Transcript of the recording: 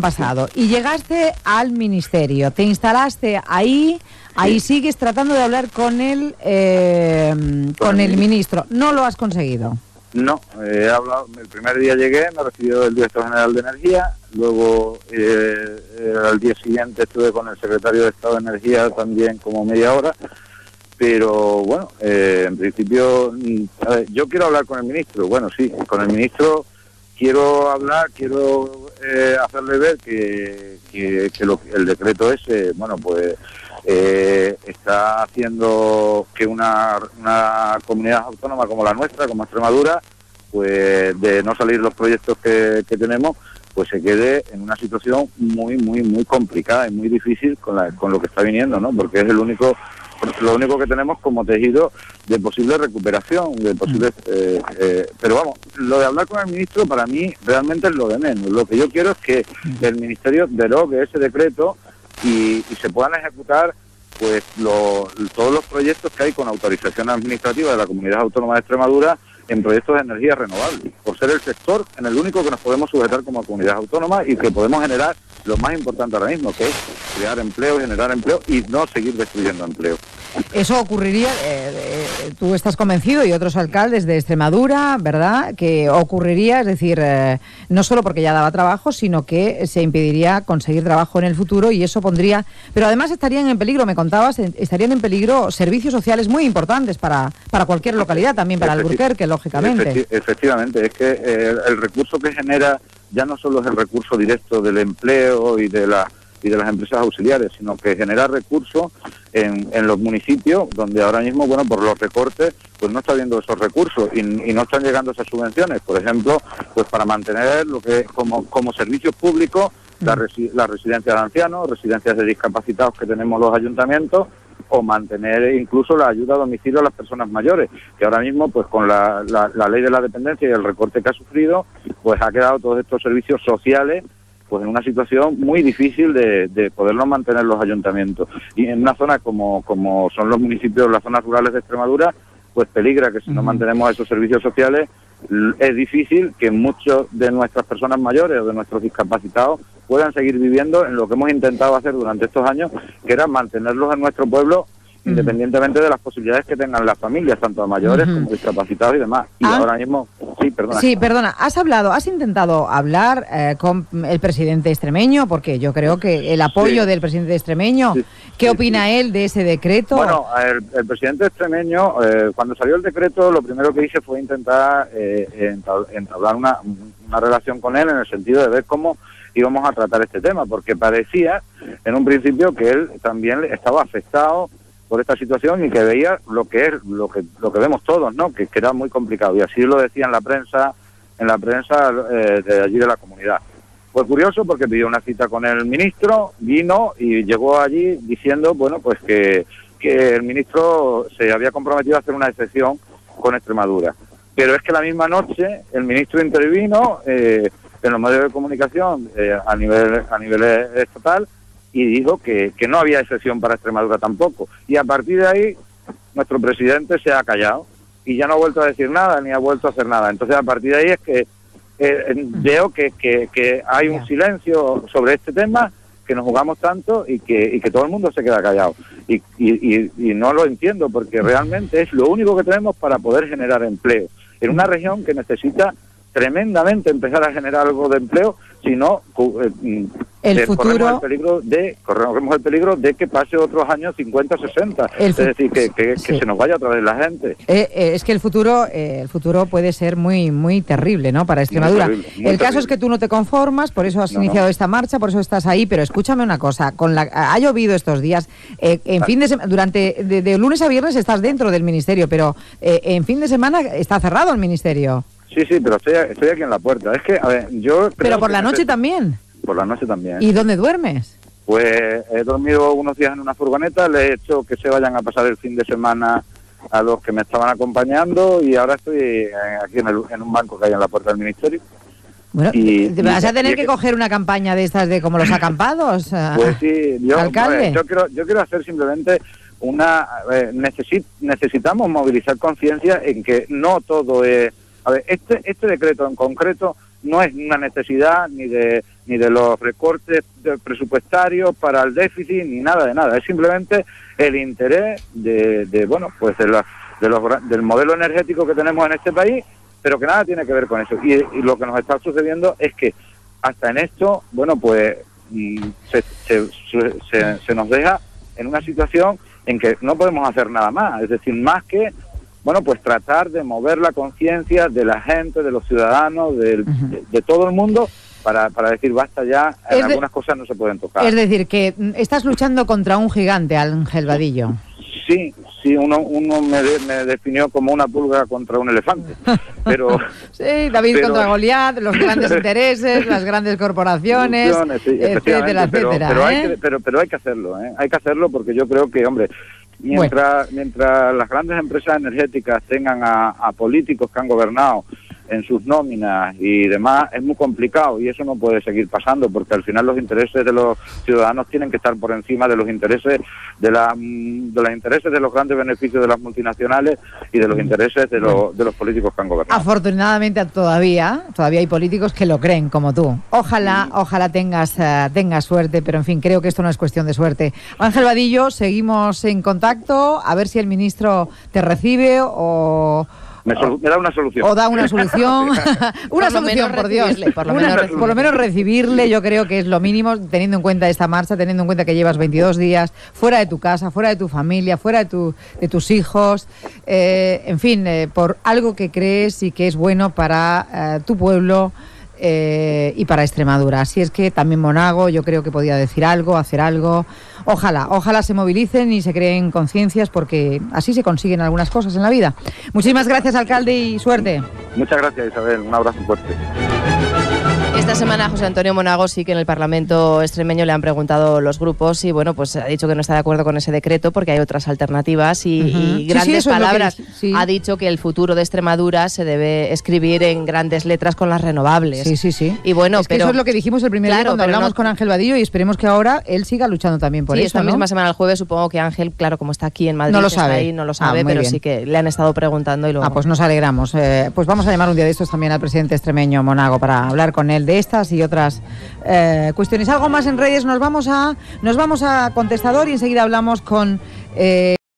pasado y llegaste al ministerio, te instalaste ahí sigues tratando de hablar con el ministro. No lo has conseguido. No, he hablado, el primer día llegué, me recibió el director general de Energía, luego al día siguiente estuve con el secretario de Estado de Energía también como media hora, pero bueno, en principio, yo quiero hablar con el ministro. Bueno, sí, con el ministro quiero hablar, quiero hacerle ver que el decreto ese, bueno, pues está haciendo que una comunidad autónoma como la nuestra, como Extremadura, pues de no salir los proyectos que tenemos, pues se quede en una situación muy, muy, muy complicada y muy difícil con lo que está viniendo, ¿no? Porque es lo único que tenemos como tejido de posible recuperación, de posibles, pero vamos, lo de hablar con el ministro para mí realmente es lo de menos. Lo que yo quiero es que el ministerio derogue ese decreto y se puedan ejecutar pues todos los proyectos que hay con autorización administrativa de la Comunidad Autónoma de Extremadura en proyectos de energía renovable, por ser el sector en el único que nos podemos sujetar como comunidad autónoma y que podemos generar lo más importante ahora mismo, que es crear empleo, generar empleo y no seguir destruyendo empleo. Eso ocurriría, tú estás convencido y otros alcaldes de Extremadura, ¿verdad?, que ocurriría, es decir, no solo porque ya daba trabajo, sino que se impediría conseguir trabajo en el futuro y eso pondría, pero además estarían en peligro, me contabas, estarían en peligro servicios sociales muy importantes para cualquier localidad, también para Alburquerque, lógicamente. Efectivamente, es que el recurso que genera ya no solo es el recurso directo del empleo y de las empresas auxiliares, sino que genera recursos en los municipios donde ahora mismo, bueno, por los recortes, pues no está habiendo esos recursos y no están llegando esas subvenciones. Por ejemplo, pues para mantener lo que como servicios públicos, las residencias de ancianos, residencias de discapacitados que tenemos los ayuntamientos, o mantener incluso la ayuda a domicilio a las personas mayores, que ahora mismo, pues con la ley de la dependencia y el recorte que ha sufrido, pues ha quedado todos estos servicios sociales pues en una situación muy difícil de poderlos mantener los ayuntamientos. Y en una zona como son los municipios, las zonas rurales de Extremadura, pues peligra que si no mantenemos esos servicios sociales, es difícil que muchos de nuestras personas mayores o de nuestros discapacitados puedan seguir viviendo en lo que hemos intentado hacer durante estos años, que era mantenerlos en nuestro pueblo independientemente de las posibilidades que tengan las familias, tanto a mayores como discapacitados y demás. Y ahora mismo, sí, perdona. ¿Has intentado hablar con el presidente extremeño? Porque yo creo que el apoyo del presidente extremeño, ¿qué opina él de ese decreto? Bueno, el presidente extremeño, cuando salió el decreto, lo primero que hice fue intentar entablar una relación con él en el sentido de ver cómo íbamos a tratar este tema, porque parecía en un principio que él también estaba afectado por esta situación y que veía lo que vemos todos, ¿no? Que era muy complicado, y así lo decía en la prensa de allí de la comunidad. Fue curioso porque pidió una cita con el ministro, vino y llegó allí diciendo, bueno, pues que el ministro se había comprometido a hacer una excepción con Extremadura. Pero es que la misma noche el ministro intervino en los medios de comunicación a nivel estatal y dijo que no había excepción para Extremadura tampoco. Y a partir de ahí, nuestro presidente se ha callado y ya no ha vuelto a decir nada, ni ha vuelto a hacer nada. Entonces, a partir de ahí es que veo que hay un silencio sobre este tema, que nos jugamos tanto y que todo el mundo se queda callado. Y no lo entiendo, porque realmente es lo único que tenemos para poder generar empleo en una región que necesita tremendamente empezar a generar algo de empleo, si no corremos el peligro de que pase otros años 50, 60, es decir, que se nos vaya otra vez la gente. Es que el futuro puede ser muy muy terrible, ¿no?, para Extremadura. Muy terrible. Caso es que tú no te conformas, por eso has iniciado esta marcha, por eso estás ahí, pero escúchame una cosa, ha llovido estos días, fin de semana, de lunes a viernes estás dentro del ministerio, pero en fin de semana está cerrado el ministerio. Sí, pero estoy aquí en la puerta. Es que, a ver, ¿Pero por la noche también? Por la noche también. ¿Y dónde duermes? Pues he dormido unos días en una furgoneta, le he hecho que se vayan a pasar el fin de semana a los que me estaban acompañando y ahora estoy aquí en un banco que hay en la puerta del ministerio. Bueno, ¿vas a tener que coger una campaña de estas de como los acampados? Pues sí, alcalde. Yo quiero hacer simplemente necesitamos movilizar conciencia en que no todo es... A ver, este decreto en concreto no es una necesidad ni de los recortes presupuestarios para el déficit, ni nada de nada. Es simplemente el interés del modelo energético que tenemos en este país, pero que nada tiene que ver con eso. Y lo que nos está sucediendo es que hasta en esto, bueno, pues se nos deja en una situación en que no podemos hacer nada más, es decir, más que, bueno, pues tratar de mover la conciencia de la gente, de los ciudadanos, de todo el mundo, para decir basta ya, algunas cosas no se pueden tocar. Es decir, que estás luchando contra un gigante, Ángel Vadillo. Sí, uno me definió como una pulga contra un elefante, pero... Sí, David contra Goliat, los grandes intereses, las grandes corporaciones, sí, etcétera, etcétera. Pero hay que hacerlo, hay que hacerlo, porque yo creo que, hombre, mientras las grandes empresas energéticas tengan a políticos que han gobernado en sus nóminas y demás, es muy complicado, y eso no puede seguir pasando, porque al final los intereses de los ciudadanos tienen que estar por encima de los intereses de los intereses de los grandes beneficios de las multinacionales y de los intereses de los políticos que han gobernado. Afortunadamente todavía hay políticos que lo creen como tú. Ojalá tengas suerte, pero en fin, creo que esto no es cuestión de suerte. Ángel Vadillo, seguimos en contacto, a ver si el ministro te recibe o... Me da una solución. O da una solución. Una solución, por Dios. Por lo menos recibirle, yo creo que es lo mínimo, teniendo en cuenta esta marcha, teniendo en cuenta que llevas 22 días fuera de tu casa, fuera de tu familia, fuera de tus hijos. En fin, por algo que crees y que es bueno para tu pueblo y para Extremadura. Así es que también Monago, yo creo que podía decir algo, hacer algo. Ojalá se movilicen y se creen conciencias, porque así se consiguen algunas cosas en la vida. Muchísimas gracias, alcalde, y suerte. Muchas gracias, Isabel. Un abrazo fuerte. Esta semana José Antonio Monago sí que en el Parlamento extremeño le han preguntado los grupos y bueno, pues ha dicho que no está de acuerdo con ese decreto porque hay otras alternativas y grandes palabras. Ha dicho que el futuro de Extremadura se debe escribir en grandes letras con las renovables. Sí. Y bueno, es que eso es lo que dijimos el primer día cuando hablamos con Ángel Vadillo, y esperemos que ahora él siga luchando también por eso. Esta misma semana, el jueves, supongo que Ángel, claro, como está aquí en Madrid, no lo sabe, ahí, no lo sabe, pero sí que le han estado preguntando y luego... pues nos alegramos. Pues vamos a llamar un día de estos también al presidente extremeño Monago para hablar con él de estas y otras cuestiones. Algo más en redes, nos vamos a contestador y enseguida hablamos con